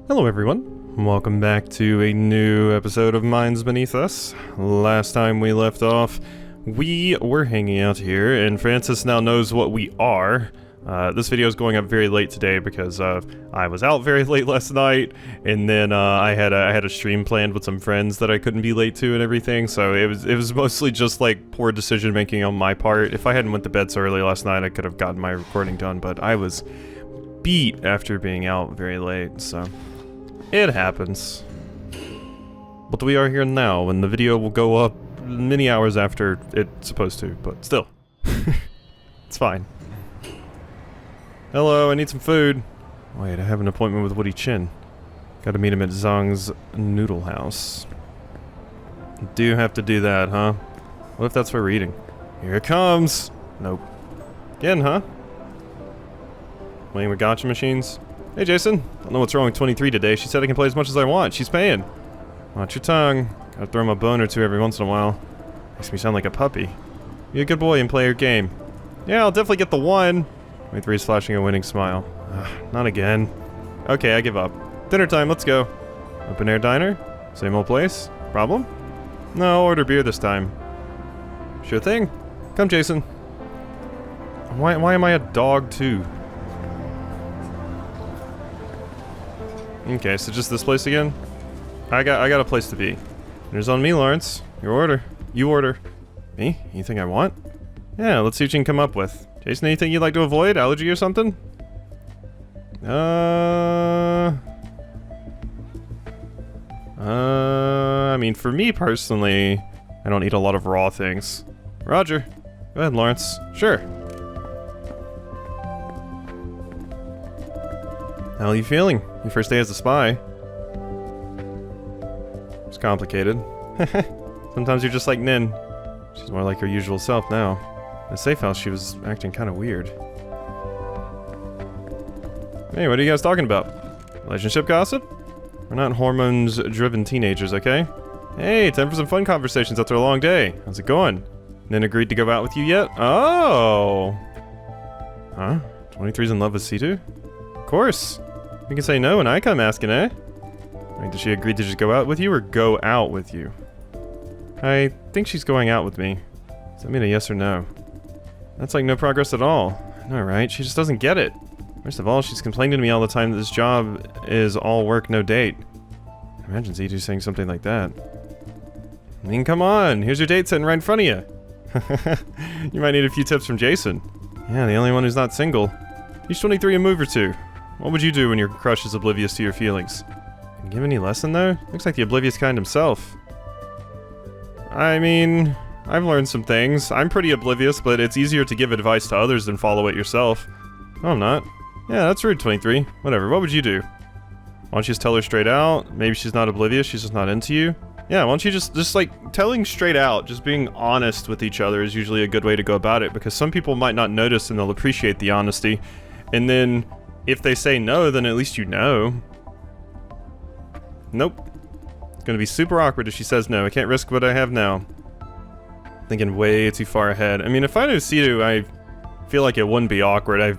Hello everyone, welcome back to a new episode of Minds Beneath Us. Last time we left off, we were hanging out here, and Francis now knows what we are. This video is going up very late today because I was out very late last night, and then I had a stream planned with some friends that I couldn't be late to and everything, so it was mostly just like poor decision making on my part. If I hadn't went to bed so early last night, I could have gotten my recording done, but I was beat after being out very late, so it happens. But we are here now, and the video will go up many hours after it's supposed to, but still. It's fine. Hello, I need some food. Wait, I have an appointment with Woody Chin. Gotta meet him at Zhang's Noodle House. Do have to do that, huh? What if that's what we're eating? Here it comes! Nope. Again, huh? Playing with gacha machines? Hey Jason, don't know what's wrong with 23 today. She said I can play as much as I want. She's paying. Watch your tongue. Gotta throw him a bone or two every once in a while. Makes me sound like a puppy. Be a good boy and play your game. Yeah, I'll definitely get the one. 23's flashing a winning smile. Not again. Okay, I give up. Dinner time, let's go. Open air diner? Same old place? Problem? No, order beer this time. Sure thing. Come, Jason. Why am I a dog too? Okay, so just this place again? I got a place to be. Dinner's on me, Lawrence. Your order. You order. Me? Anything I want? Yeah, let's see what you can come up with. Jason, anything you'd like to avoid? Allergy or something? I mean, for me personally, I don't eat a lot of raw things. Roger. Go ahead, Lawrence. Sure. How are you feeling? Your first day as a spy. It's complicated. Sometimes you're just like Nin. She's more like her usual self now. In the safe house, she was acting kind of weird. Hey, what are you guys talking about? Relationship gossip? We're not hormones-driven teenagers, okay? Hey, time for some fun conversations after a long day. How's it going? Nin agreed to go out with you yet? Oh! Huh? 23's in love with Situ? Of course. You can say no when I come asking, eh? Wait, did she agree to just go out with you or go out with you? I think she's going out with me. Does that mean a yes or no? That's like no progress at all. No, right? She just doesn't get it. First of all, she's complaining to me all the time that this job is all work, no date. Imagine Zitu saying something like that. I mean, come on. Here's your date sitting right in front of you. You might need a few tips from Jason. Yeah, the only one who's not single. He's 23 a move or two. What would you do when your crush is oblivious to your feelings? Can you give any lesson, though? Looks like the oblivious kind himself. I mean, I've learned some things. I'm pretty oblivious, but it's easier to give advice to others than follow it yourself. No, I'm not. Yeah, that's rude, 23. Whatever, what would you do? Why don't you just tell her straight out? Maybe she's not oblivious, she's just not into you? Yeah, why don't you just like, telling straight out, just being honest with each other is usually a good way to go about it, because some people might not notice and they'll appreciate the honesty. And then, if they say no, then at least you know. Nope. It's gonna be super awkward if she says no. I can't risk what I have now. Thinking way too far ahead. I mean, if I knew Situ, I feel like it wouldn't be awkward. I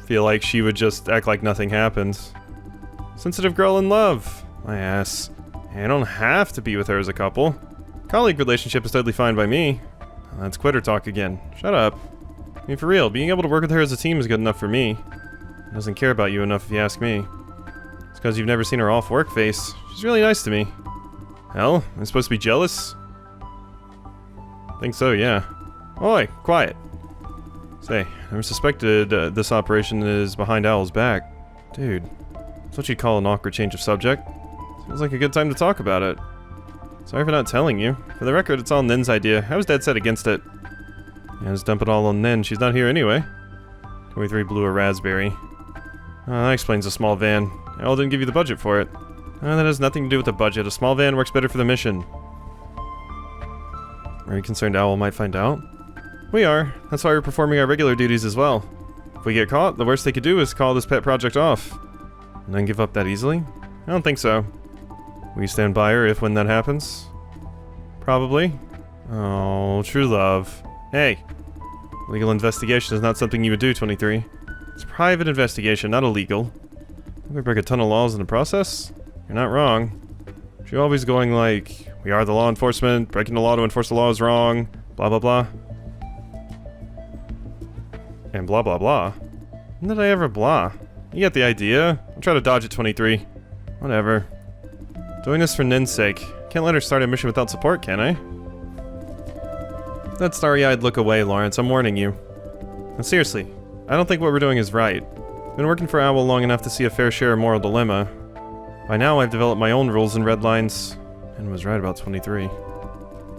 feel like she would just act like nothing happens. Sensitive girl in love. My ass. I don't have to be with her as a couple. Colleague relationship is totally fine by me. Let's quitter talk again. Shut up. I mean, for real, being able to work with her as a team is good enough for me. Doesn't care about you enough if you ask me. It's because you've never seen her off work face. She's really nice to me. Hell, I'm supposed to be jealous? Think so, yeah. Oi, quiet. Say, I never suspected this operation is behind Owl's back. Dude, that's what you'd call an awkward change of subject. Feels like a good time to talk about it. Sorry for not telling you. For the record, it's all Nin's idea. I was dead set against it. Yeah, just dump it all on Nin. She's not here anyway. 23 blew a raspberry. That explains the small van. Owl didn't give you the budget for it. That has nothing to do with the budget. A small van works better for the mission. Are you concerned Owl might find out? We are. That's why we're performing our regular duties as well. If we get caught, the worst they could do is call this pet project off. And then give up that easily? I don't think so. Will you stand by her if when that happens? Probably. Oh, true love. Hey! Legal investigation is not something you would do, 23. It's a private investigation, not illegal. We break a ton of laws in the process? You're not wrong. She's always going like, we are the law enforcement, breaking the law to enforce the law is wrong, blah blah blah. And blah blah blah. When did I ever blah? You get the idea. I'll try to dodge it, 23. Whatever. Doing this for Nin's sake. Can't let her start a mission without support, can I? That starry-eyed look away, Lawrence. I'm warning you. And seriously, I don't think what we're doing is right. Been working for Owl long enough to see a fair share of moral dilemma. By now, I've developed my own rules and red lines, and was right about 23.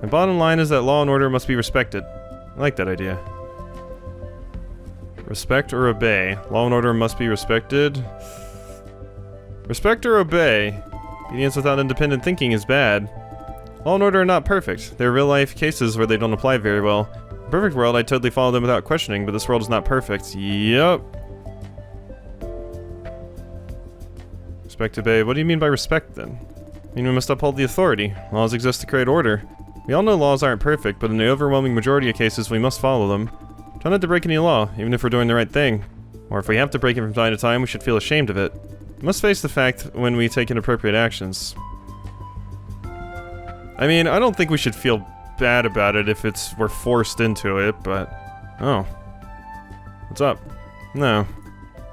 My bottom line is that law and order must be respected. I like that idea. Respect or obey. Law and order must be respected. Respect or obey. Obedience without independent thinking is bad. Law and order are not perfect. There are real-life cases where they don't apply very well. In a perfect world, I'd totally follow them without questioning, but this world is not perfect. Yup. Respect, obey. What do you mean by respect, then? I mean, we must uphold the authority. Laws exist to create order. We all know laws aren't perfect, but in the overwhelming majority of cases, we must follow them. Try not to break any law, even if we're doing the right thing. Or if we have to break it from time to time, we should feel ashamed of it. We must face the fact when we take inappropriate actions. I mean, I don't think we should feel bad about it if we're forced into it, but... Oh. What's up? No.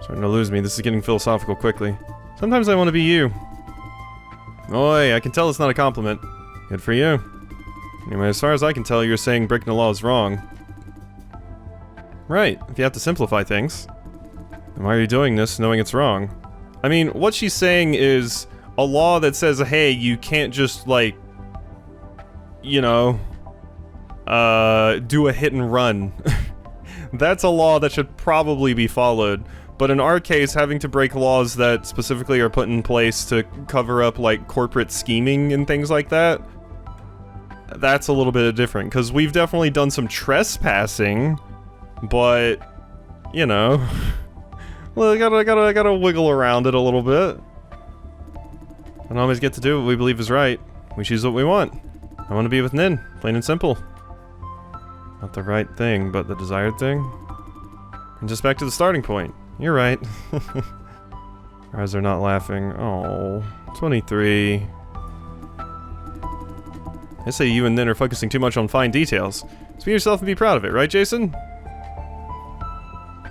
Starting to lose me. This is getting philosophical quickly. Sometimes I want to be you. Oi, I can tell it's not a compliment. Good for you. Anyway, as far as I can tell, you're saying breaking the law is wrong. Right, if you have to simplify things. Then why are you doing this knowing it's wrong? I mean, what she's saying is a law that says, hey, you can't just, like, you know, do a hit and run. That's a law that should probably be followed. But in our case, having to break laws that specifically are put in place to cover up, like, corporate scheming and things like that, that's a little bit different. Because we've definitely done some trespassing, but, you know, well, gotta wiggle around it a little bit. We don't always get to do what we believe is right. We choose what we want. I want to be with Nin, plain and simple. Not the right thing, but the desired thing. And just back to the starting point. You're right. Our eyes are not laughing. Oh, 23. I say you and Nin are focusing too much on fine details. So be yourself and be proud of it, right, Jason?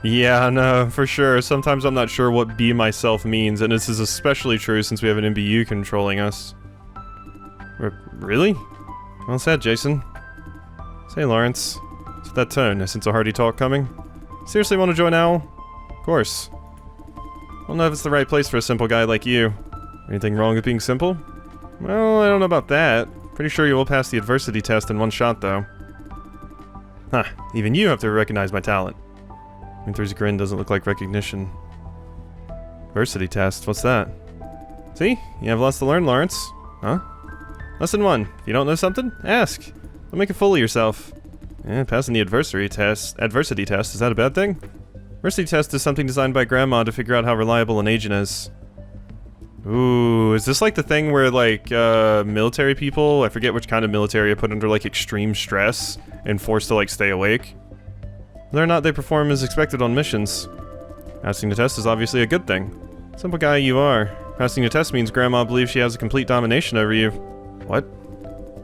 Yeah, no, for sure. Sometimes I'm not sure what be myself means, and this is especially true since we have an MBU controlling us. Really? Well said, Jason. Say, Lawrence. What's with that tone? I sense a hearty talk coming. Seriously want to join Owl? Of course. I don't know if it's the right place for a simple guy like you. Anything wrong with being simple? Well, I don't know about that. Pretty sure you will pass the adversity test in one shot, though. Huh, even you have to recognize my talent. Winther's grin doesn't look like recognition. Adversity test, what's that? See? You have lots to learn, Lawrence. Huh? Lesson 1. If you don't know something, ask. Don't make a fool of yourself. Yeah, passing the adversity test, is that a bad thing? Adversity test is something designed by Grandma to figure out how reliable an agent is. Ooh, is this like the thing where, like, military people, I forget which kind of military, are put under, like, extreme stress and forced to, like, stay awake? Whether or not they perform as expected on missions. Passing the test is obviously a good thing. Simple guy you are. Passing the test means Grandma believes she has a complete domination over you. What?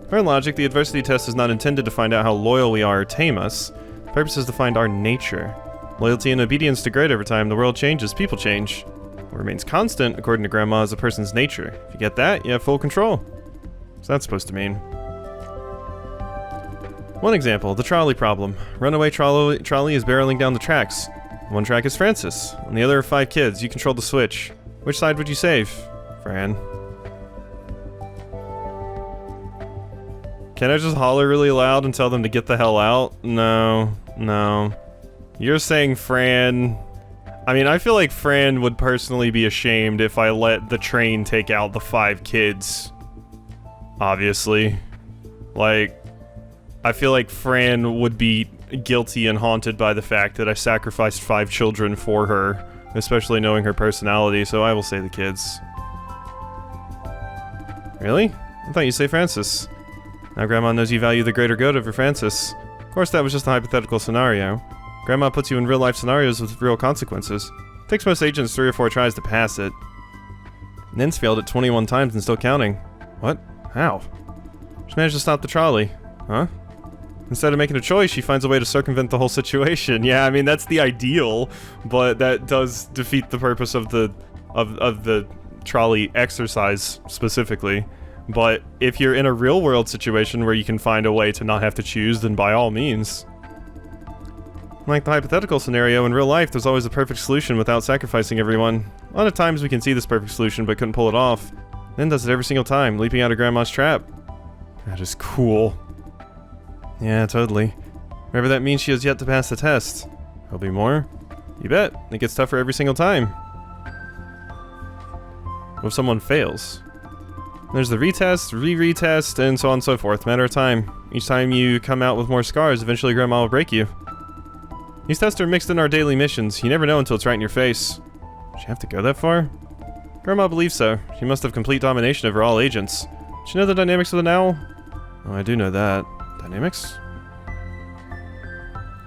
For logic, the adversity test is not intended to find out how loyal we are or tame us. The purpose is to find our nature. Loyalty and obedience degrade over time. The world changes, people change. What remains constant, according to Grandma, is a person's nature. If you get that, you have full control. What's that supposed to mean? One example, the trolley problem. Runaway trolley is barreling down the tracks. One track is Francis. On the other are 5 kids. You control the switch. Which side would you save, Fran? Can I just holler really loud and tell them to get the hell out? No. No. You're saying Fran... I mean, I feel like Fran would personally be ashamed if I let the train take out the 5 kids. Obviously. Like, I feel like Fran would be guilty and haunted by the fact that I sacrificed 5 children for her, especially knowing her personality, so I will say the kids. Really? I thought you'd say Francis. Now Grandma knows you value the greater good over Francis. Of course, that was just a hypothetical scenario. Grandma puts you in real-life scenarios with real consequences. It takes most agents 3 or 4 tries to pass it. Nin's failed it 21 times and still counting. What? How? She managed to stop the trolley. Huh? Instead of making a choice, she finds a way to circumvent the whole situation. Yeah, I mean, that's the ideal, but that does defeat the purpose of the trolley exercise specifically. But if you're in a real-world situation where you can find a way to not have to choose, then by all means. Like the hypothetical scenario, in real life, there's always a perfect solution without sacrificing everyone. A lot of times we can see this perfect solution but couldn't pull it off. Nin does it every single time, leaping out of Grandma's trap. That is cool. Yeah, totally. Whatever that means, she has yet to pass the test. There'll be more? You bet. It gets tougher every single time. What if someone fails? There's the retest, re-retest, and so on and so forth. Matter of time. Each time you come out with more scars, eventually Grandma will break you. These tests are mixed in our daily missions. You never know until it's right in your face. Does she have to go that far? Grandma believes so. She must have complete domination over all agents. Does she know the dynamics of the Owl? Oh, I do know that. Dynamics?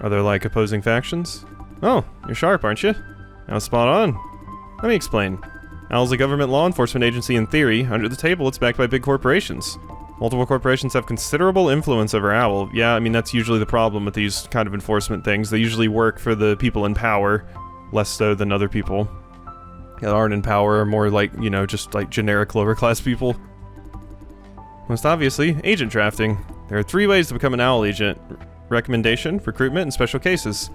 Are there, like, opposing factions? Oh, you're sharp, aren't you? Now spot on. Let me explain. Owl's a government law enforcement agency in theory. Under the table, it's backed by big corporations. Multiple corporations have considerable influence over Owl. Yeah, I mean, that's usually the problem with these kind of enforcement things. They usually work for the people in power, less so than other people that aren't in power, or more like, you know, just like generic lower class people. Most obviously, agent drafting. There are 3 ways to become an Owl agent: recommendation, recruitment, and special cases.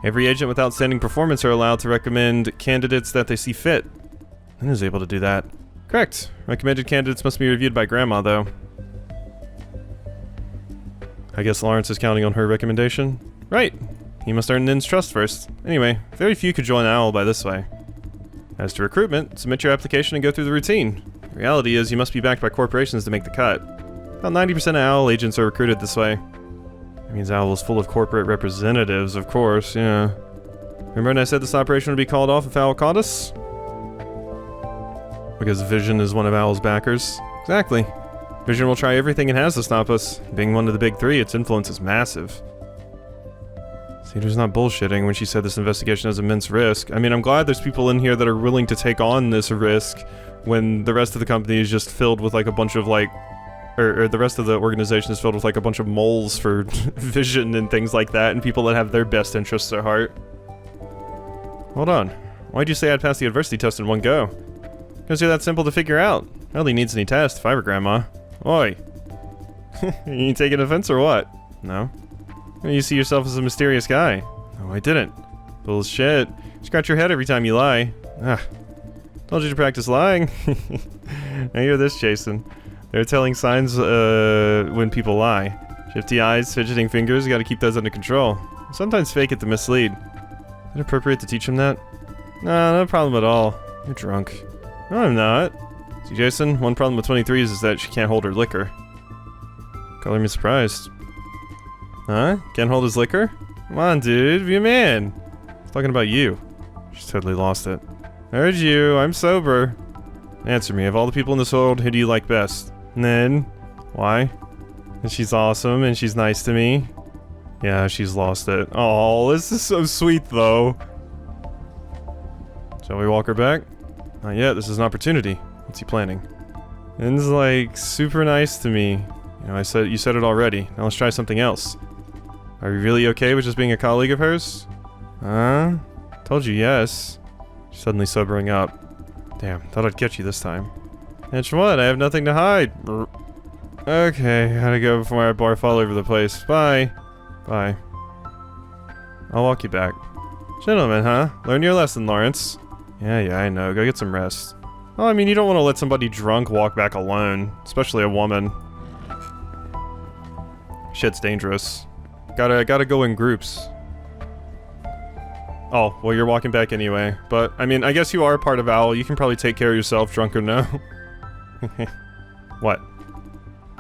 Every agent with outstanding performance are allowed to recommend candidates that they see fit. And is able to do that. Correct. Recommended candidates must be reviewed by Grandma, though. I guess Lawrence is counting on her recommendation? Right. He must earn Nin's trust first. Anyway, very few could join Owl by this way. As to recruitment, submit your application and go through the routine. The reality is you must be backed by corporations to make the cut. About 90% of Owl agents are recruited this way. That means Owl is full of corporate representatives, of course, yeah. Remember when I said this operation would be called off if Owl caught us? Because Vision is one of Owl's backers. Exactly. Vision will try everything it has to stop us. Being one of the big 3, its influence is massive. Cedar's not bullshitting when she said this investigation has immense risk. I mean, I'm glad there's people in here that are willing to take on this risk when the rest of the company is just filled with like a bunch of like... Or the rest of the organization is filled with like a bunch of moles for Vision and things like that, and people that have their best interests at heart. Hold on. Why'd you say I'd pass the adversity test in one go? Because you're that simple to figure out. Hardly needs any test, if I were Grandma. Oi. You taking offense or what? No. You see yourself as a mysterious guy. No, I didn't. Bullshit. Scratch your head every time you lie. Ah. Told you to practice lying. Now hear this, Jason. They're telling signs when people lie. Shifty eyes, fidgeting fingers, gotta keep those under control. Sometimes fake it to mislead. Is it appropriate to teach him that? Nah, no problem at all. You're drunk. No, I'm not. See, Jason, one problem with 23s is that she can't hold her liquor. Color me surprised. Huh? Can't hold his liquor? Come on, dude, be a man. He's talking about you. She's totally lost it. I heard you, I'm sober. Answer me, of all the people in this world, who do you like best? Nin. Why? And she's awesome, and she's nice to me. Yeah, she's lost it. Oh, this is so sweet, though. Shall we walk her back? Not yet, this is an opportunity. What's he planning? Nin's like super nice to me. You know, you said it already. Now let's try something else. Are you really okay with just being a colleague of hers? Huh? Told you yes. She's suddenly sobering up. Damn, thought I'd catch you this time. It's what? I have nothing to hide. Okay, gotta go before I barf all over the place. Bye. Bye. I'll walk you back. Gentlemen, huh? Learn your lesson, Lawrence. Yeah, I know. Go get some rest. Well, I mean, you don't want to let somebody drunk walk back alone. Especially a woman. Shit's dangerous. Gotta go in groups. Oh, well, you're walking back anyway. But, I mean, I guess you are part of Owl. You can probably take care of yourself, drunk or no. What?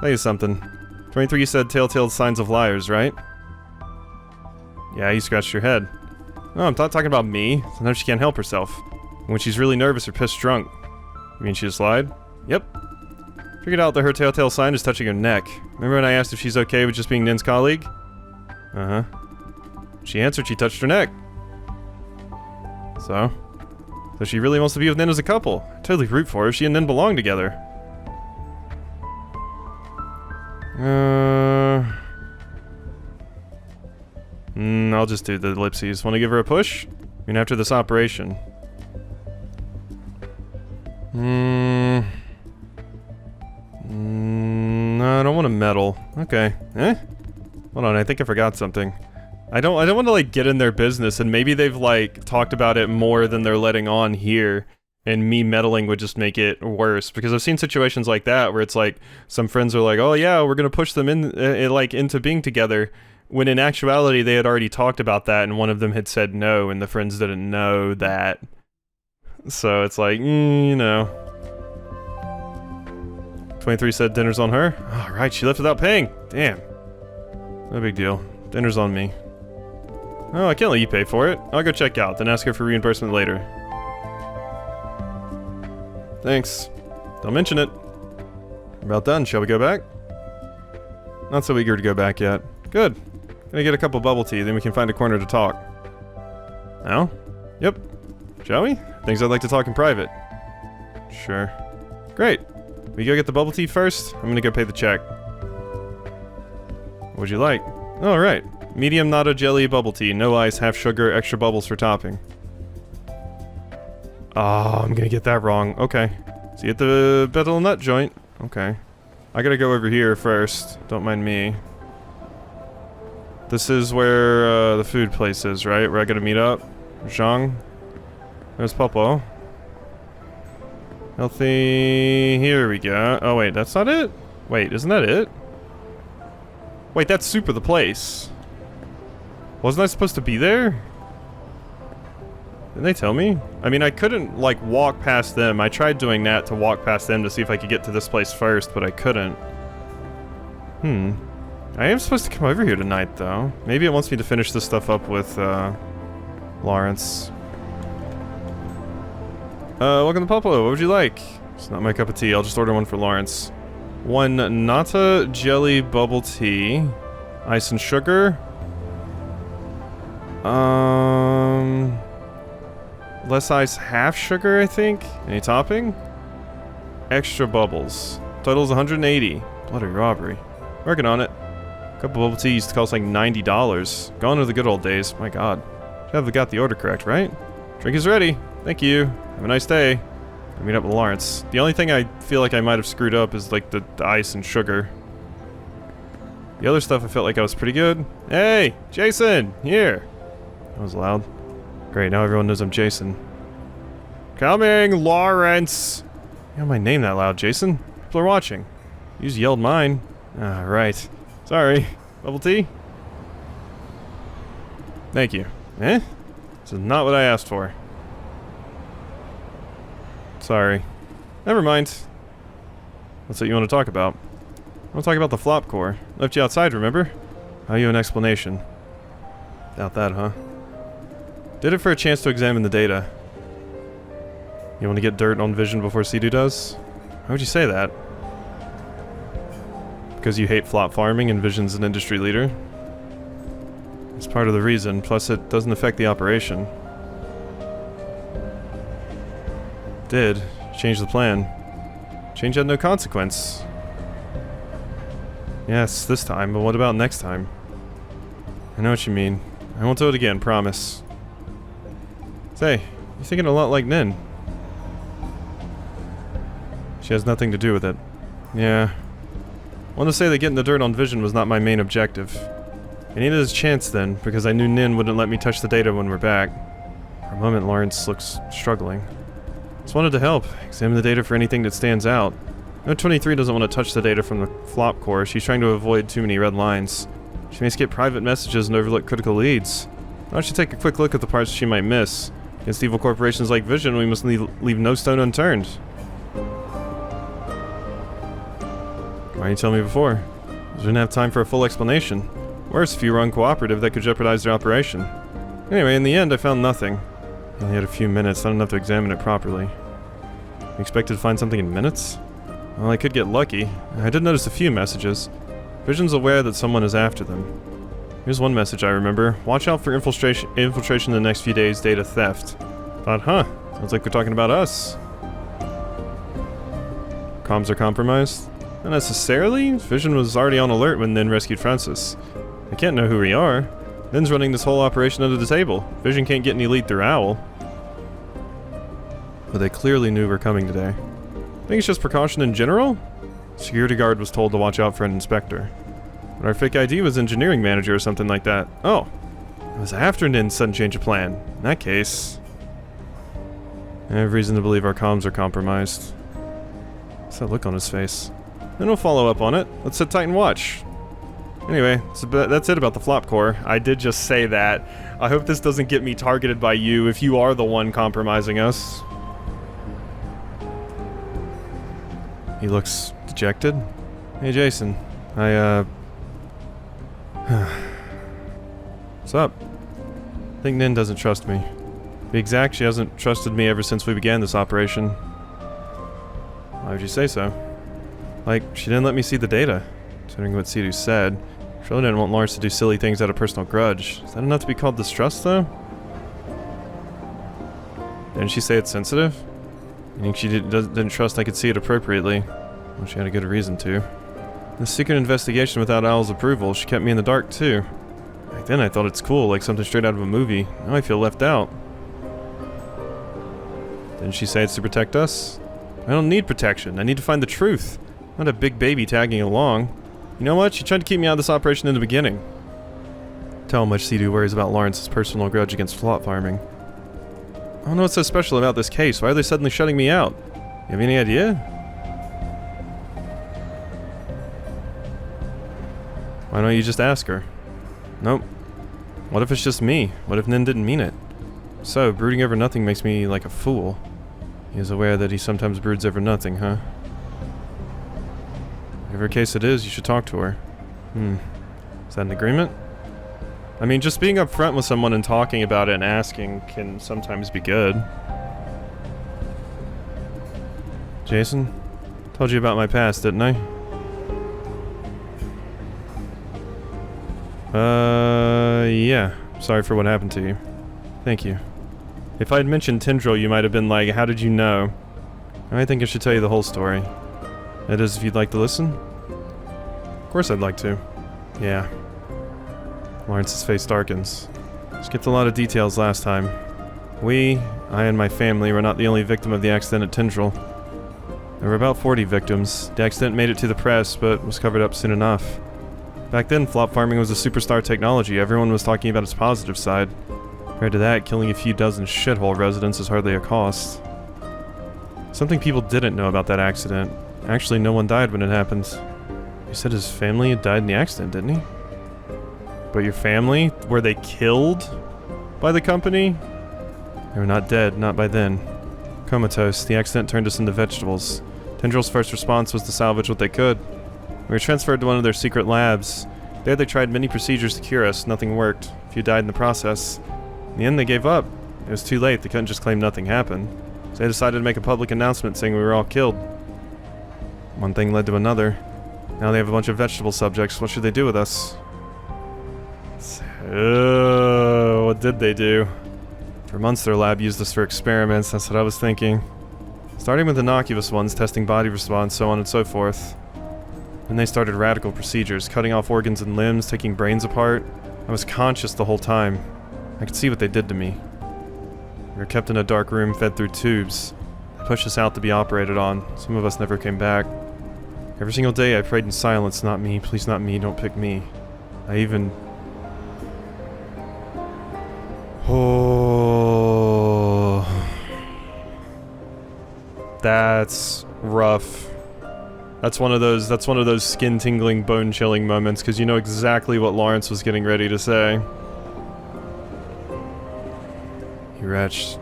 Tell you something. 23 said telltale signs of liars, right? Yeah, you scratched your head. No, I'm not talking about me. Sometimes she can't help herself. When she's really nervous or pissed drunk. You mean she just lied? Yep. Figured out that her telltale sign is touching her neck. Remember when I asked if she's okay with just being Nin's colleague? She answered she touched her neck. So? Is So she really wants to be with Nin as a couple. I'd totally root for her if she and Nin belong together. I'll just do the ellipses. Want to give her a push? I mean, after this operation. No, I don't want to meddle. Okay. Hold on, I think I forgot something. I don't want to, like, get in their business, and maybe they've, like, talked about it more than they're letting on here, and me meddling would just make it worse, because I've seen situations like that where it's like, some friends are like, oh yeah, we're gonna push them into being together, when in actuality they had already talked about that, and one of them had said no, and the friends didn't know that. So it's like, you know. 23 said dinner's on her. Alright, she left without paying. Damn. No big deal. Dinner's on me. Oh, I can't let you pay for it. I'll go check out, then ask her for reimbursement later. Thanks. Don't mention it. We're about done. Shall we go back? Not so eager to go back yet. Good. Gonna get a cup of bubble tea, then we can find a corner to talk. Now? Yep. Shall we? Things I'd like to talk in private. Sure. Great. We go get the bubble tea first? I'm gonna go pay the check. What'd you like? Oh, right. Medium natto jelly bubble tea. No ice, half sugar, extra bubbles for topping. Oh, I'm gonna get that wrong. Okay. See you at the Betel Nut joint. Okay. I gotta go over here first. Don't mind me. This is where the food place is, right? Where I gotta meet up? Zhang? There's Popo. Healthy... Here we go. Oh wait, that's not it? Wait, isn't that it? Wait, that's Super the place. Wasn't I supposed to be there? Didn't they tell me? I mean, I couldn't, like, walk past them. I tried doing that to walk past them to see if I could get to this place first, but I couldn't. I am supposed to come over here tonight, though. Maybe it wants me to finish this stuff up with, Lawrence. Welcome to Popo. What would you like? It's not my cup of tea. I'll just order one for Lawrence. One Nata jelly bubble tea. Ice and sugar. Less ice, half sugar, I think. Any topping? Extra bubbles. Total's 180. Bloody robbery. Working on it. A couple bubble tea used to cost like $90. Gone are the good old days. My god. Should have got the order correct, right? Drink is ready. Thank you. Have a nice day. I'll meet up with Lawrence. The only thing I feel like I might have screwed up is like the ice and sugar. The other stuff I felt like I was pretty good. Hey! Jason! Here! That was loud. Great, now everyone knows I'm Jason. Coming, Lawrence! You know my name that loud, Jason. People are watching. You just yelled mine. Ah, right. Sorry. Bubble tea? Thank you. Eh? This is not what I asked for. Sorry. Never mind. What's what you want to talk about? I want to talk about the flop core. Left you outside, remember? I owe you an explanation. Doubt that, huh? Did it for a chance to examine the data. You want to get dirt on Vision before Sidu does? Why would you say that? Because you hate flop farming and Vision's an industry leader? It's part of the reason, plus it doesn't affect the operation. Did. Change the plan. Change had no consequence. Yes, this time, but what about next time? I know what you mean. I won't do it again, promise. Say, you're thinking a lot like Nin. She has nothing to do with it. Yeah. I want to say that getting the dirt on Vision was not my main objective. I needed his chance then, because I knew Nin wouldn't let me touch the data when we're back. For a moment, Lawrence looks struggling. Just wanted to help, examine the data for anything that stands out. No 23 doesn't want to touch the data from the flop core. She's trying to avoid too many red lines. She may skip private messages and overlook critical leads. I should take a quick look at the parts she might miss. Against evil corporations like Vision, we must leave no stone unturned. Why didn't you tell me before? I didn't have time for a full explanation. Worse, if you were uncooperative, that could jeopardize their operation. Anyway, in the end, I found nothing. I only had a few minutes, not enough to examine it properly. You expected to find something in minutes? Well, I could get lucky. I did notice a few messages. Vision's aware that someone is after them. Here's one message I remember. Watch out for infiltration in the next few days, data theft. Thought, huh, Sounds like they're talking about us. Comms are compromised? Not necessarily. Vision was already on alert when Nin rescued Francis. They can't know who we are. Nin's running this whole operation under the table. Vision can't get any lead through Owl. But they clearly knew we're coming today. Think it's just precaution in general? Security guard was told to watch out for an inspector. But our fake ID was engineering manager or something like that. Oh. It was after Nin's sudden change of plan. In that case... I have reason to believe our comms are compromised. What's that look on his face? Then we'll follow up on it. Let's sit tight and watch. Anyway, that's it about the flop core. I did just say that. I hope this doesn't get me targeted by you if you are the one compromising us. He looks dejected. Hey Jason, what's up? I think Nin doesn't trust me. To be exact, she hasn't trusted me ever since we began this operation. Why would you say so? Like, she didn't let me see the data, considering what Sidhu said. She really didn't want Lawrence to do silly things out of personal grudge. Is that enough to be called distrust, though? Didn't she say it's sensitive? Meaning she didn't trust I could see it appropriately. Well, she had a good reason to. The secret investigation without Owl's approval, she kept me in the dark, too. Back then I thought it's cool, like something straight out of a movie. Now I feel left out. Didn't she say it's to protect us? I don't need protection. I need to find the truth. Not a big baby tagging along. You know what? She tried to keep me out of this operation in the beginning. Tell how much Sidhu worries about Lawrence's personal grudge against flop farming. I don't know what's so special about this case. Why are they suddenly shutting me out? You have any idea? Why don't you just ask her? Nope. What if it's just me? What if Nin didn't mean it? So, brooding over nothing makes me like a fool. He is aware that he sometimes broods over nothing, huh? Whatever case it is, you should talk to her. Is that an agreement? I mean, just being upfront with someone and talking about it and asking can sometimes be good. Jason? Told you about my past, didn't I? Yeah. Sorry for what happened to you. Thank you. If I had mentioned Tendril, you might have been like, how did you know? I think I should tell you the whole story. That is, if you'd like to listen? Of course I'd like to. Yeah. Lawrence's face darkens. Skipped a lot of details last time. I and my family, were not the only victim of the accident at Tendril. There were about 40 victims. The accident made it to the press, but was covered up soon enough. Back then, flop farming was a superstar technology. Everyone was talking about its positive side. Compared to that, killing a few dozen shithole residents is hardly a cost. Something people didn't know about that accident. Actually, no one died when it happened. He said his family had died in the accident, didn't he? But your family? Were they killed by the company? They were not dead, not by then. Comatose, the accident turned us into vegetables. Tendril's first response was to salvage what they could. We were transferred to one of their secret labs. There they tried many procedures to cure us, nothing worked. A few died in the process. In the end they gave up. It was too late, they couldn't just claim nothing happened. So they decided to make a public announcement saying we were all killed. One thing led to another. Now they have a bunch of vegetable subjects, what should they do with us? What did they do? For months their lab used us for experiments, that's what I was thinking. Starting with innocuous ones, testing body response, so on and so forth. Then they started radical procedures, cutting off organs and limbs, taking brains apart. I was conscious the whole time. I could see what they did to me. We were kept in a dark room, fed through tubes. They pushed us out to be operated on. Some of us never came back. Every single day I prayed in silence, not me, please not me, don't pick me. I even... Oh... That's rough. That's one of those skin-tingling, bone-chilling moments, because you know exactly what Lawrence was getting ready to say. He retched.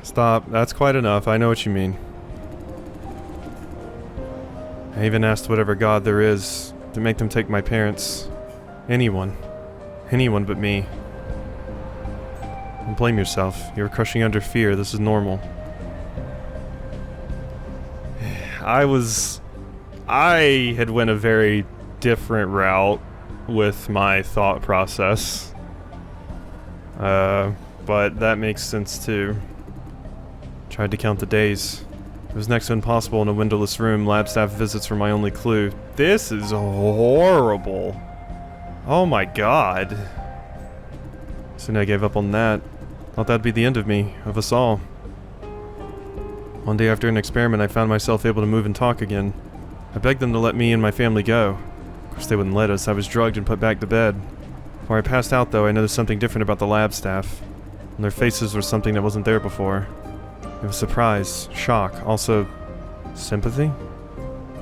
Stop. That's quite enough. I know what you mean. I even asked whatever god there is to make them take my parents. Anyone. Anyone but me. Don't blame yourself. You're crushing under fear. This is normal. I had went a very different route with my thought process. But that makes sense too. Tried to count the days. It was next to impossible in a windowless room. Lab staff visits were my only clue. This is horrible. Oh my god. Soon I gave up on that. Thought that'd be the end of me, of us all. One day after an experiment, I found myself able to move and talk again. I begged them to let me and my family go. Of course they wouldn't let us. I was drugged and put back to bed. Before I passed out though, I noticed something different about the lab staff. On their faces was something that wasn't there before. It was surprise, shock, also sympathy?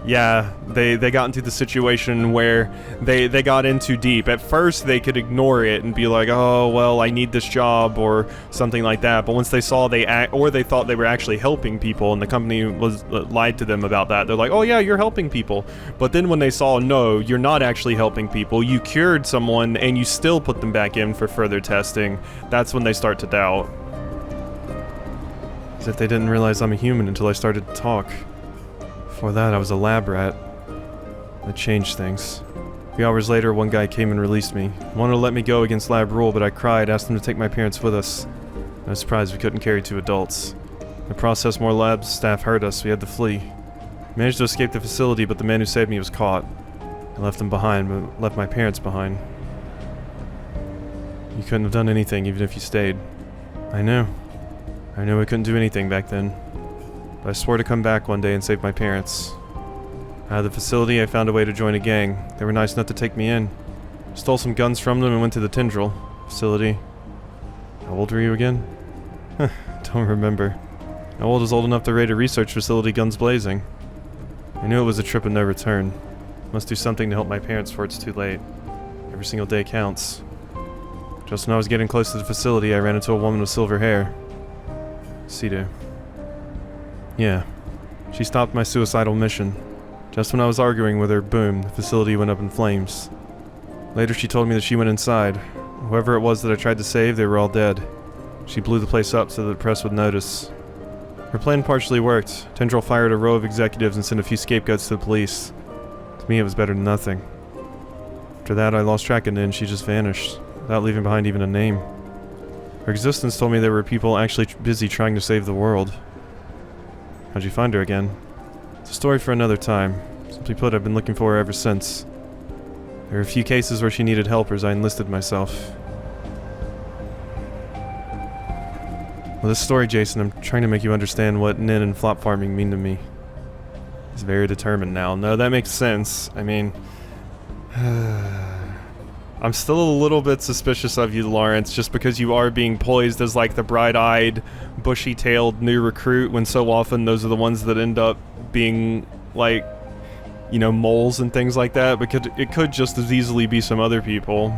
Yeah, they got into the situation where they got in too deep. At first they could ignore it and be like, oh, well, I need this job or something like that. But once they saw they thought they were actually helping people and the company was lied to them about that, they're like, oh yeah, you're helping people. But then when they saw, no, you're not actually helping people, you cured someone and you still put them back in for further testing, that's when they start to doubt. As if they didn't realize I'm a human until I started to talk. Before that, I was a lab rat. That changed things. A few hours later, one guy came and released me. He wanted to let me go against lab rule, but I cried, asked him to take my parents with us. I was surprised we couldn't carry 2 adults. In the process, more lab staff heard us. We had to flee. I managed to escape the facility, but the man who saved me was caught. I left them behind, but left my parents behind. You couldn't have done anything, even if you stayed. I knew. I knew I couldn't do anything back then. But I swore to come back one day and save my parents. Out of the facility, I found a way to join a gang. They were nice enough to take me in. Stole some guns from them and went to the Tindril facility. How old were you again? Don't remember. How old is old enough to raid a research facility guns blazing? I knew it was a trip of no return. Must do something to help my parents before it's too late. Every single day counts. Just when I was getting close to the facility, I ran into a woman with silver hair. Sidu. Yeah. She stopped my suicidal mission. Just when I was arguing with her, boom, the facility went up in flames. Later she told me that she went inside. Whoever it was that I tried to save, they were all dead. She blew the place up so that the press would notice. Her plan partially worked. Tindril fired a row of executives and sent a few scapegoats to the police. To me, it was better than nothing. After that, I lost track of Nin. She just vanished, without leaving behind even a name. Her existence told me there were people actually busy trying to save the world. How'd you find her again? It's a story for another time. Simply put, I've been looking for her ever since. There were a few cases where she needed helpers. I enlisted myself. Well, this story, Jason, I'm trying to make you understand what Nin and flop farming mean to me. He's very determined now. No, that makes sense. I mean... I'm still a little bit suspicious of you, Lawrence, just because you are being poised as like the bright-eyed, bushy-tailed new recruit, when so often those are the ones that end up being, like, you know, moles and things like that, because it could just as easily be some other people.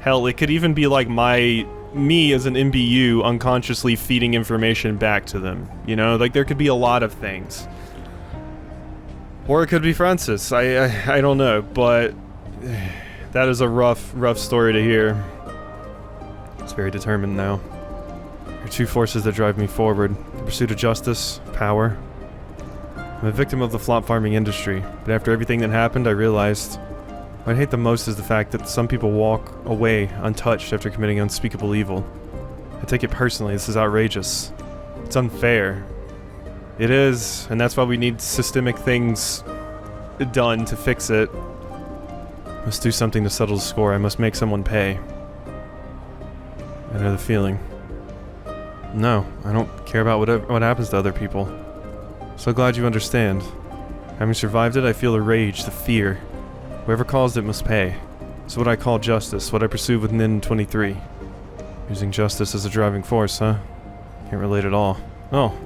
Hell, it could even be like me as an MBU unconsciously feeding information back to them, you know? Like, there could be a lot of things. Or it could be Francis. I don't know, but that is a rough story to hear. It's very determined now. There are 2 forces that drive me forward: the pursuit of justice, power. I'm a victim of the flop farming industry, but after everything that happened, I realized what I hate the most is the fact that some people walk away untouched after committing unspeakable evil. I take it personally. This is outrageous. It's unfair. It is, and that's why we need systemic things done to fix it. I must do something to settle the score. I must make someone pay. I know the feeling. No, I don't care about what happens to other people. So glad you understand. Having survived it, I feel the rage, the fear. Whoever caused it must pay. It's what I call justice, what I pursued with Nin 23. Using justice as a driving force, huh? Can't relate at all. Oh.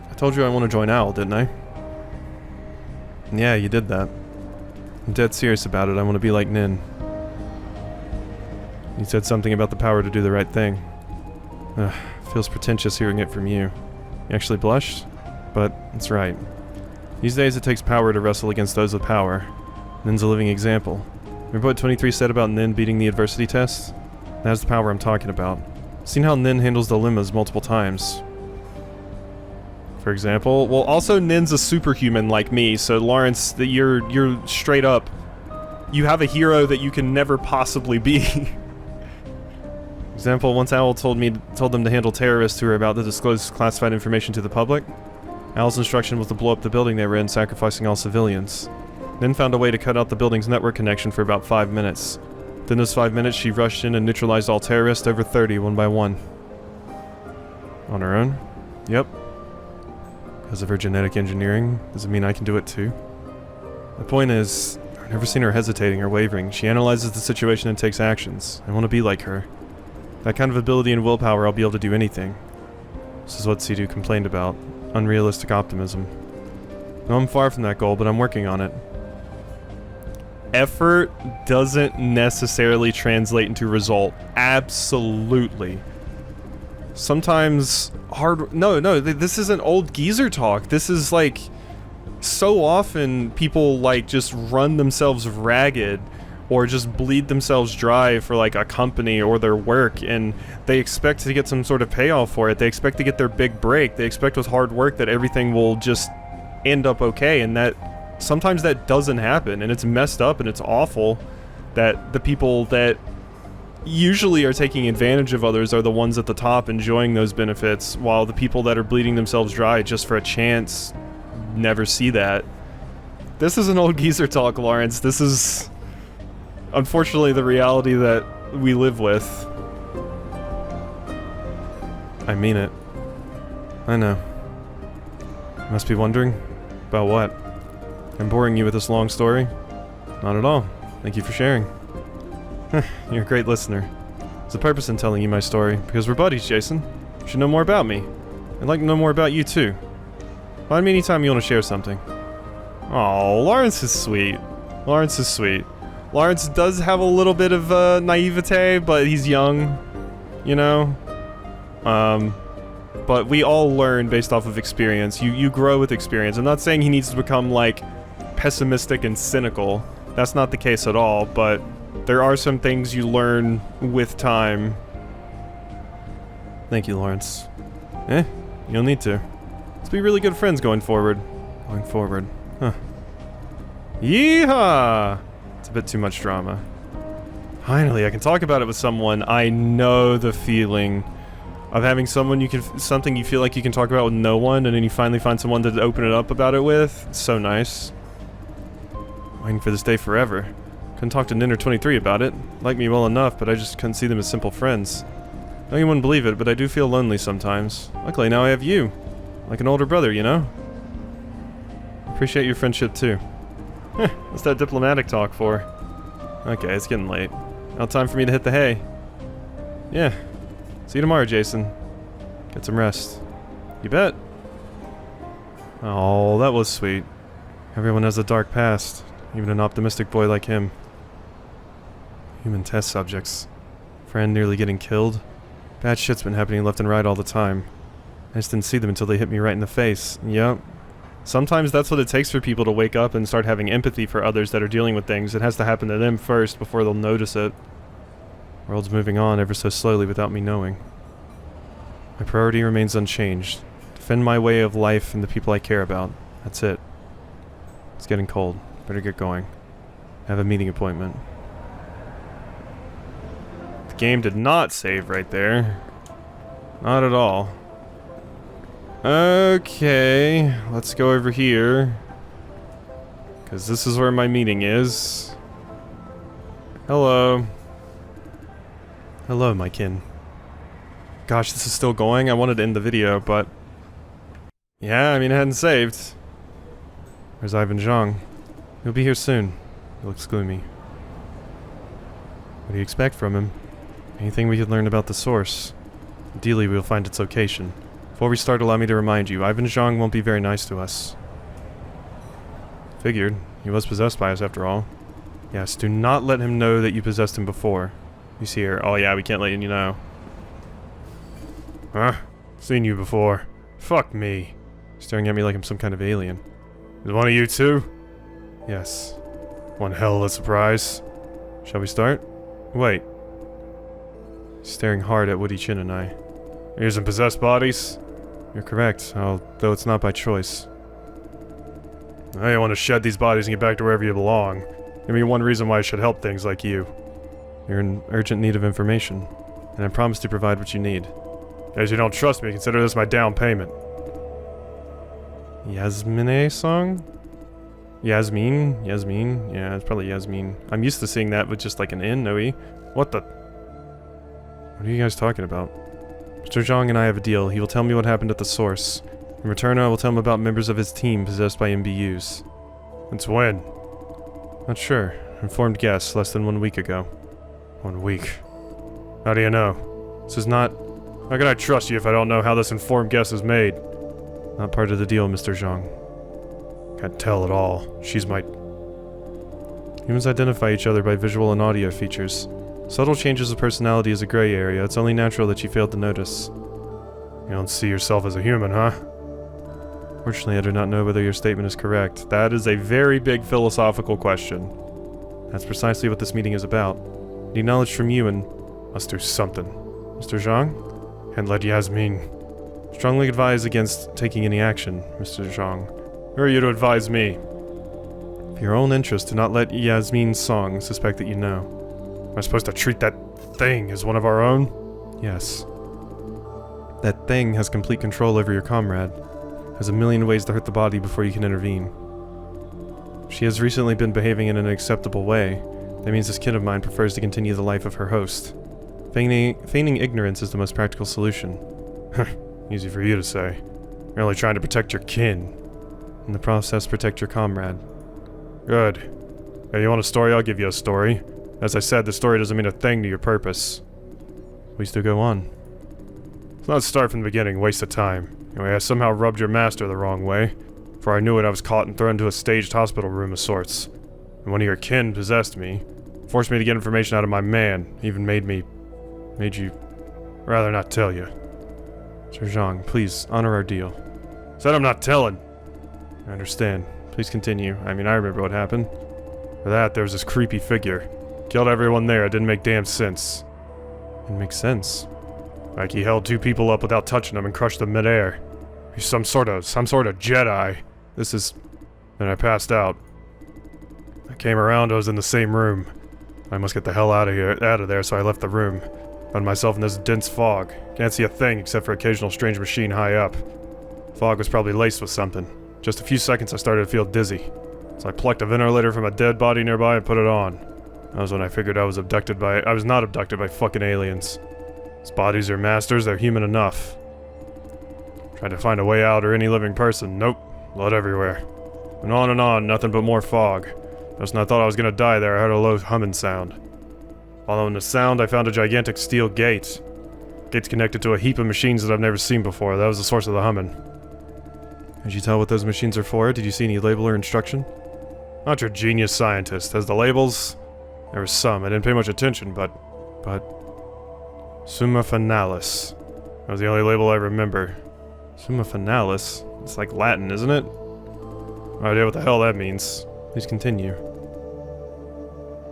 I told you I want to join OWL, didn't I? Yeah, you did that. I'm dead serious about it. I want to be like Nin. You said something about the power to do the right thing. Feels pretentious hearing it from you. You actually blushed? But it's right. These days it takes power to wrestle against those with power. Nin's a living example. Remember what 23 said about Nin beating the adversity test? That's the power I'm talking about. I've seen how Nin handles dilemmas multiple times. For example, well, also Nin's a superhuman like me, so Lawrence, you're straight up you have a hero that you can never possibly be. Example, once Owl told them to handle terrorists who were about to disclose classified information to the public. Owl's instruction was to blow up the building they were in, sacrificing all civilians. Then found a way to cut out the building's network connection for about 5 minutes. Within those 5 minutes, she rushed in and neutralized all terrorists, over 30, one by one. On her own? Yep. Because of her genetic engineering, does it mean I can do it too? The point is, I've never seen her hesitating or wavering. She analyzes the situation and takes actions. I want to be like her. That kind of ability and willpower, I'll be able to do anything. This is what Sidhu complained about. Unrealistic optimism. No, I'm far from that goal, but I'm working on it. Effort doesn't necessarily translate into result. Absolutely. Sometimes no, this isn't old geezer talk. This is like, so often people like just run themselves ragged or just bleed themselves dry for like a company or their work, and they expect to get some sort of payoff for it. They expect to get their big break. They expect with hard work that everything will just end up okay, and that sometimes that doesn't happen, and it's messed up and it's awful that the people that usually are taking advantage of others are the ones at the top enjoying those benefits, while the people that are bleeding themselves dry just for a chance never see that. This is an old geezer talk, Lawrence. This is unfortunately the reality that we live with. I mean it. I know. You must be wondering about what? I'm boring you with this long story? Not at all. Thank you for sharing. You're a great listener. There's a purpose in telling you my story, because we're buddies, Jason. You should know more about me. I'd like to know more about you, too. Find me anytime you want to share something. Oh, Lawrence is sweet. Lawrence is sweet. Lawrence does have a little bit of naivete, but he's young, you know? But we all learn based off of experience. You grow with experience. I'm not saying he needs to become, like, pessimistic and cynical. That's not the case at all, but there are some things you learn with time. Thank you, Lawrence. You'll need to. Let's be really good friends going forward. Huh. Yeehaw! It's a bit too much drama. Finally, I can talk about it with someone. I know the feeling of having something you feel like you can talk about with no one, and then you finally find someone to open it up about it with. It's so nice. Waiting for this day forever. Couldn't talk to Ninner23 about it. Liked me well enough, but I just couldn't see them as simple friends. I know you wouldn't believe it, but I do feel lonely sometimes. Luckily now I have you. Like an older brother, you know? Appreciate your friendship too. What's that diplomatic talk for? Okay, it's getting late. Now time for me to hit the hay. Yeah. See you tomorrow, Jason. Get some rest. You bet. Oh, that was sweet. Everyone has a dark past. Even an optimistic boy like him. Human test subjects. Friend nearly getting killed. Bad shit's been happening left and right all the time. I just didn't see them until they hit me right in the face. Yep. Sometimes that's what it takes for people to wake up and start having empathy for others that are dealing with things. It has to happen to them first before they'll notice it. World's moving on ever so slowly without me knowing. My priority remains unchanged. Defend my way of life and the people I care about. That's it. It's getting cold. Better get going. I have a meeting appointment. The game did not save right there. Not at all. Okay, let's go over here. Because this is where my meeting is. Hello. Hello, my kin. Gosh, this is still going? I wanted to end the video, but... yeah, I mean, it hadn't saved. Where's Ivan Zhang? He'll be here soon. He looks gloomy. What do you expect from him? Anything we could learn about the source. Ideally, we'll find its location. Before we start, allow me to remind you, Ivan Zhang won't be very nice to us. Figured. He was possessed by us after all. Yes, do not let him know that you possessed him before. He's here. Oh yeah, we can't let you know. Huh? Seen you before. Fuck me. Staring at me like I'm some kind of alien. Is one of you too? Yes. One hell of a surprise. Shall we start? Wait. Staring hard at Woody Chin and I. Are some possessed bodies? You're correct, although it's not by choice. I want to shed these bodies and get back to wherever you belong. Give me one reason why I should help things like you. You're in urgent need of information, and I promise to provide what you need. As you don't trust me, consider this my down payment. Yasmine song? Yasmin? Yeah, it's probably Yasmin. I'm used to seeing that with just like an N, no E. What the? What are you guys talking about? Mr. Zhang and I have a deal. He will tell me what happened at the source. In return, I will tell him about members of his team possessed by MBUs. Since when? Not sure. Informed guess, less than 1 week ago. 1 week. How do you know? This is not... How can I trust you if I don't know how this informed guess is made? Not part of the deal, Mr. Zhang. Can't tell at all. She's my... Humans identify each other by visual and audio features. Subtle changes of personality is a gray area. It's only natural that you failed to notice. You don't see yourself as a human, huh? Fortunately, I do not know whether your statement is correct. That is a very big philosophical question. That's precisely what this meeting is about. Need knowledge from you and... Must do something. Mr. Zhang? And let Yasmin... Strongly advise against taking any action, Mr. Zhang. Who are you to advise me? For your own interest, do not let Yasmin's song suspect that you know. Am I supposed to treat that thing as one of our own? Yes. That thing has complete control over your comrade. Has a million ways to hurt the body before you can intervene. She has recently been behaving in an acceptable way. That means this kid of mine prefers to continue the life of her host. Feigning ignorance is the most practical solution. Easy for you to say. You're only trying to protect your kin. In the process, protect your comrade. Good. Hey, you want a story? I'll give you a story. As I said, the story doesn't mean a thing to your purpose. Please do go on. Let's not start from the beginning, waste of time. Anyway, I somehow rubbed your master the wrong way. Before I knew it, I was caught and thrown into a staged hospital room of sorts. And one of your kin possessed me. Forced me to get information out of my man. Even made you... rather not tell you. Sir Zhang, please, honor our deal. Said I'm not telling! I understand. Please continue. I mean, I remember what happened. For that, there was this creepy figure. Killed everyone there, it didn't make damn sense. Didn't make sense? Like he held two people up without touching them and crushed them midair. He's some sort of Jedi. Then I passed out. I came around, I was in the same room. I must get the hell out of there, so I left the room. Found myself in this dense fog. Can't see a thing except for occasional strange machine high up. Fog was probably laced with something. Just a few seconds I started to feel dizzy. So I plucked a ventilator from a dead body nearby and put it on. That was when I figured I was not abducted by fucking aliens. These bodies are masters, they're human enough. Tried to find a way out or any living person. Nope. Blood everywhere. Went on, nothing but more fog. Just when I thought I was gonna die there, I heard a low humming sound. Following the sound, I found a gigantic steel gate. Gate's connected to a heap of machines that I've never seen before. That was the source of the humming. Could you tell what those machines are for? Did you see any label or instruction? Not your genius scientist. Has the labels? There was some. I didn't pay much attention, but... Summa Finalis. That was the only label I remember. Summa Finalis? It's like Latin, isn't it? No idea what the hell that means. Please continue.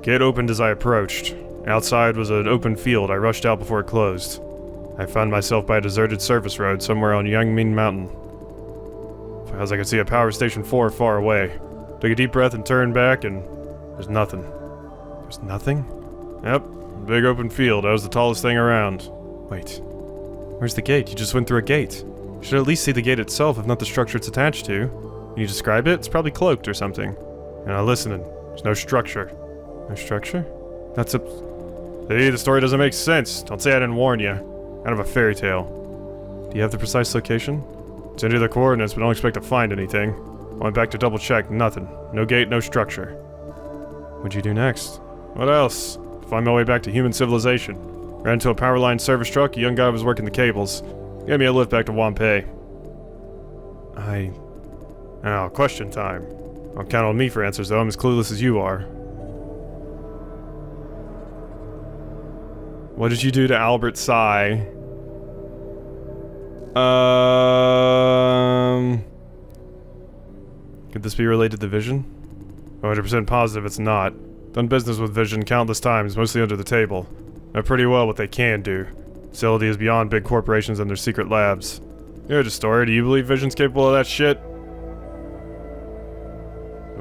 Gate opened as I approached. Outside was an open field. I rushed out before it closed. I found myself by a deserted service road somewhere on Yangming Mountain. As I could see a power station 4 far away. Took a deep breath and turned back, and there's nothing. There's nothing? Yep, big open field. That was the tallest thing around. Wait, where's the gate? You just went through a gate. You should at least see the gate itself, if not the structure it's attached to. Can you describe it? It's probably cloaked or something. You're not listening. There's no structure. No structure? That's a... See, the story doesn't make sense. Don't say I didn't warn you. Kind of a fairy tale. Do you have the precise location? Send you the coordinates, but don't expect to find anything. Went back to double check, nothing. No gate, no structure. What'd you do next? What else? Find my way back to human civilization. Ran into a power line service truck, a young guy was working the cables. Gave me a lift back to Wanpei. Now, question time. Don't count on me for answers though, I'm as clueless as you are. What did you do to Albert Tsai? Could this be related to Vision? 100% positive it's not. Done business with Vision countless times, mostly under the table. Know pretty well what they can do. Facility is beyond big corporations and their secret labs. You heard the story, do you believe Vision's capable of that shit?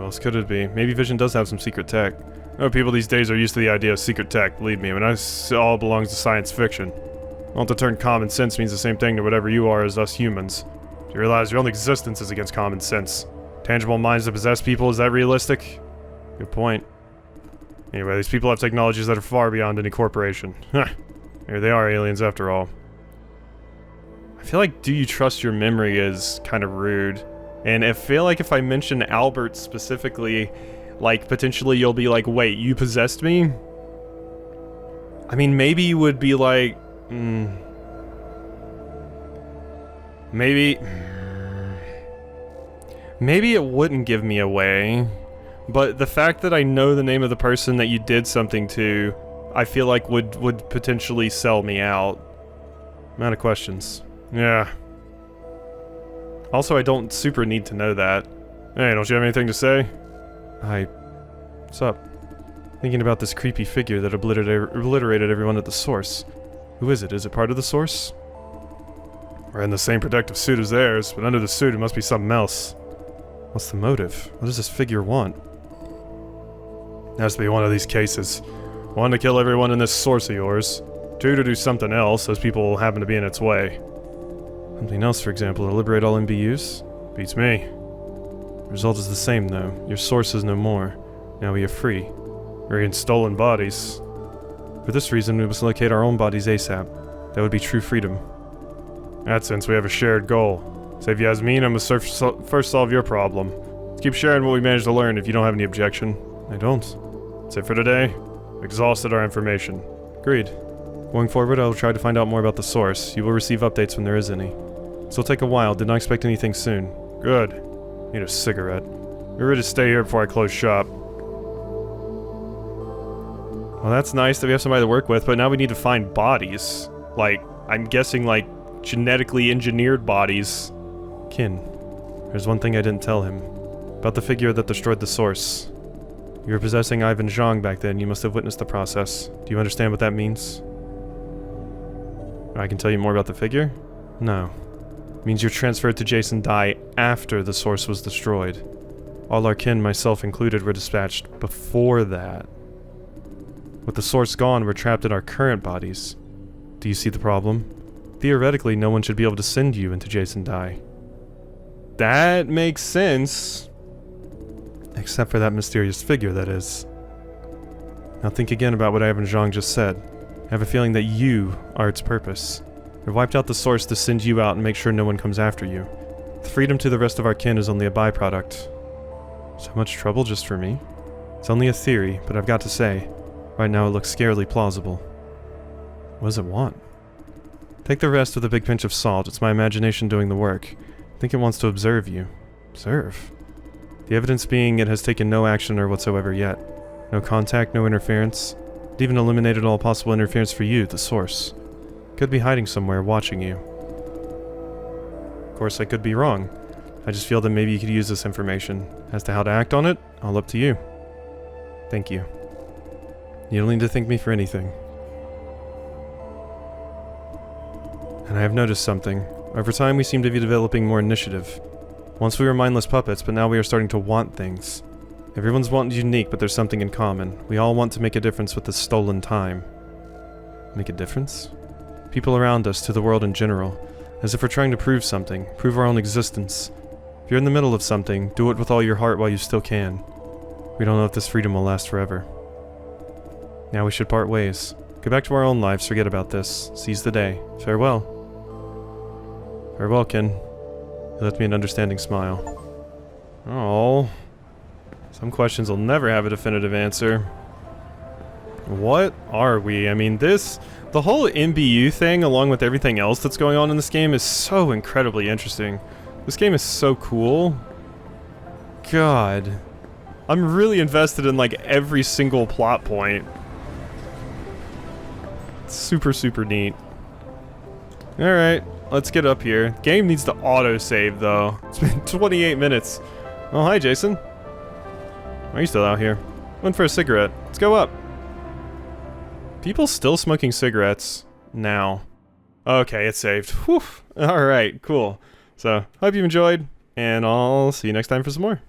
Who else could it be? Maybe Vision does have some secret tech. Oh, people these days are used to the idea of secret tech, believe me. I mean, it all belongs to science fiction. Well, to turn common sense means the same thing to whatever you are as us humans. Do you realize your own existence is against common sense? Tangible minds that possess people, is that realistic? Good point. Anyway, these people have technologies that are far beyond any corporation. Here they are, aliens after all. I feel like "do you trust your memory" is kind of rude. And I feel like if I mention Albert specifically, like, potentially you'll be like, wait, you possessed me? I mean, maybe you would be like, Maybe it wouldn't give me away. But the fact that I know the name of the person that you did something to, I feel like would potentially sell me out. I'm out of questions. Yeah. Also, I don't super need to know that. Hey, don't you have anything to say? What's up? Thinking about this creepy figure that obliterated everyone at the source. Who is it? Is it part of the source? We're in the same protective suit as theirs, but under the suit it must be something else. What's the motive? What does this figure want? It has to be one of these cases. One, to kill everyone in this source of yours. Two, to do something else, as people happen to be in its way. Something else, for example, to liberate all MBUs? Beats me. The result is the same, though. Your source is no more. Now we are free. We're in stolen bodies. For this reason, we must locate our own bodies ASAP. That would be true freedom. In that sense, we have a shared goal. Save Yasmin, I must first solve your problem. Let's keep sharing what we managed to learn if you don't have any objection. I don't. That's it for today. We've exhausted our information. Agreed. Going forward, I will try to find out more about the source. You will receive updates when there is any. This will take a while. Did not expect anything soon. Good. Need a cigarette. We're ready to stay here before I close shop. Well, that's nice that we have somebody to work with, but now we need to find bodies. Like, I'm guessing, like, genetically engineered bodies. Kin. There's one thing I didn't tell him. About the figure that destroyed the source. You were possessing Ivan Zhang back then. You must have witnessed the process. Do you understand what that means? I can tell you more about the figure? No. It means you're transferred to Jason Dai after the source was destroyed. All our kin, myself included, were dispatched before that. With the source gone, we're trapped in our current bodies. Do you see the problem? Theoretically, no one should be able to send you into Jason Dai. That makes sense. Except for that mysterious figure, that is. Now think again about what Ivan Zhang just said. I have a feeling that you are its purpose. We've wiped out the source to send you out and make sure no one comes after you. The freedom to the rest of our kin is only a byproduct. So much trouble just for me? It's only a theory, but I've got to say, right now it looks scarily plausible. What does it want? Take the rest with a big pinch of salt. It's my imagination doing the work. I think it wants to observe you. Observe? The evidence being it has taken no action or whatsoever yet. No contact, no interference. It even eliminated all possible interference for you, the source. Could be hiding somewhere, watching you. Of course, I could be wrong. I just feel that maybe you could use this information. As to how to act on it, all up to you. Thank you. You don't need to thank me for anything. And I have noticed something. Over time, we seem to be developing more initiative. Once we were mindless puppets, but now we are starting to want things. Everyone's wanting unique, but there's something in common. We all want to make a difference with this stolen time. Make a difference? People around us, to the world in general. As if we're trying to prove something. Prove our own existence. If you're in the middle of something, do it with all your heart while you still can. We don't know if this freedom will last forever. Now we should part ways. Go back to our own lives, forget about this. Seize the day. Farewell. Farewell, Kin. He left me an understanding smile. Oh. Some questions will never have a definitive answer. What are we? I mean, the whole MBU thing, along with everything else that's going on in this game, is so incredibly interesting. This game is so cool. God. I'm really invested in, like, every single plot point. It's super, super neat. Alright, let's get up here. The game needs to auto-save, though. It's been 28 minutes. Oh, hi, Jason. Why are you still out here? Went for a cigarette. Let's go up. People still smoking cigarettes now. Okay, it's saved. Whew. Alright, cool. So, hope you enjoyed, and I'll see you next time for some more.